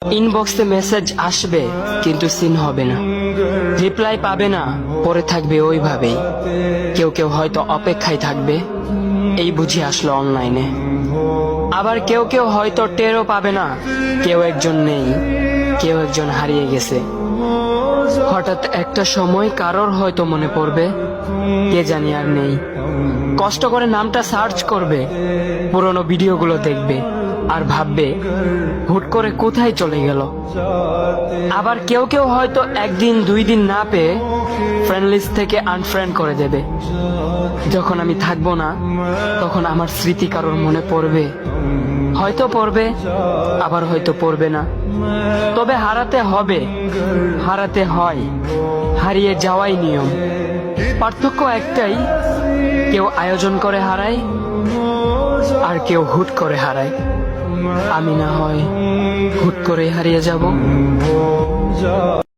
ইনবক্সে মেসেজ আসবে কিন্তু সিন হবে না, রিপ্লাই পাবে না, পরে থাকবে ওইভাবেই। কেউ কেউ হয়তো অপেক্ষায় থাকবে, এই বুঝি আসলো অনলাইনে। আবার কেউ কেউ হয়তো টেরও পাবে না, কেউ একজন নেই, কেউ একজন হারিয়ে গেছে। হঠাৎ একটা সময় কারোর হয়তো মনে পড়বে, কে জানি আর নেই। কষ্ট করে নামটা সার্চ করবে, পুরনো ভিডিওগুলো দেখবে আর ভাববে হুট করে কোথায় চলে গেল। আবার কেউ কেউ হয়তো একদিন দুই দিন না পেয়ে ফ্রেন্ড লিস্ট থেকে আনফ্রেন্ড করে দেবে। যখন আমি থাকবো না তখন আমার স্মৃতি কারোর মনে পড়বে, হয়তো পড়বে আবার হয়তো পড়বে না। তবে হারাতে হবে, হারাতে হয়, হারিয়ে যাওয়াই নিয়ম। পার্থক্য একটাই, কেউ আয়োজন করে হারায় আর কেউ হুট করে হারায়। আমি না হয় হুট করে হারিয়ে যাব।